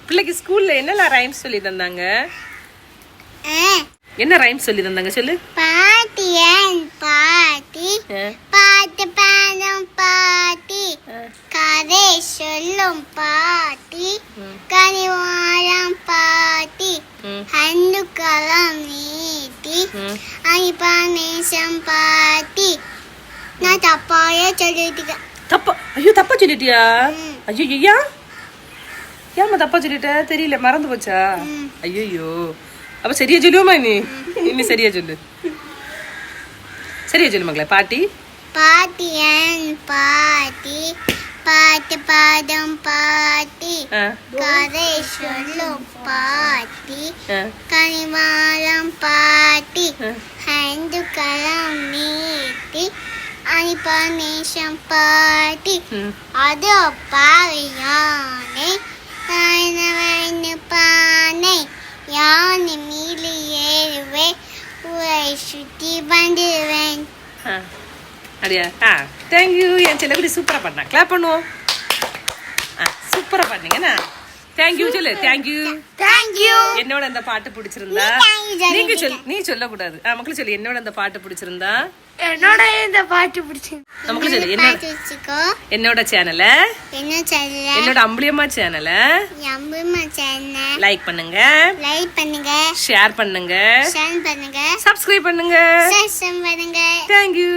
பிள்ளைக்கு ஸ்கூல்ல என்னெல்லாம் ரைம்ஸ் சொல்லி தந்தாங்க? என்ன ரைம்ஸ் சொல்லி தந்தாங்க சொல்லு. பாட்டி பாட்டி பாட்டு பாடும் பாட்டி கதை சொல்லும் பாட்டி கனிவாழம் பாட்டி ஹந்துக்களம் நீட்டி அனிபானேசம் பாட்டி. நான் தப்பாயே சொல்லிட்டேன். தப்பா? ஐயோ தப்பா சொல்லிட்டியா? ஐயோ ஐயா ஏமா தப்பா சொல்லிட்ட? தெரியல, மறந்து போச்சா? ஐயோ அப்ப சரியா சொல்லுவோமா? இனி சரியா சொல்லு, சரியா சொல்லு மகளே. பாட்டி பாட்டி பாட்டி பாட்டு பாடும் பாட்டி கதை சொல்லும் பாட்டி கனிவாழம் பாட்டி ஹந்துக்களம் நீட்டி அனிபானேசம் பாட்டி. அது பாவை யானை பானை யானை மீறி ஏறுவேன் ஊரை சுற்றி வந்துடுவேன். அப்படியா? தேங்க்யூ. என் செல்லக்குடி சூப்பரா பண்ணா. கிளாப் பண்ணுவோம். சூப்பரா பண்ணீங்கண்ணா. தேங்க்யூ சொல்லு. தேங்க்யூ. தேங்க்யூ. என்னோட அந்த பாட்டு பிடிச்சிருந்தா நீங்க சொல்லு. நீ சொல்லக்கூடாது. மக்களும் சொல்லு. என்னோட அந்த பாட்டு பிடிச்சிருந்தா என்னோட இந்த பாட்டு பிடிச்சிருந்தா மக்களும் சொல்லு. என்னோட சேனலை என்னோட அம்புலியம்மா சேனலை லைக் பண்ணுங்க, ஷேர் பண்ணுங்க, சப்ஸ்கிரைப் பண்ணுங்க. தேங்க்யூ.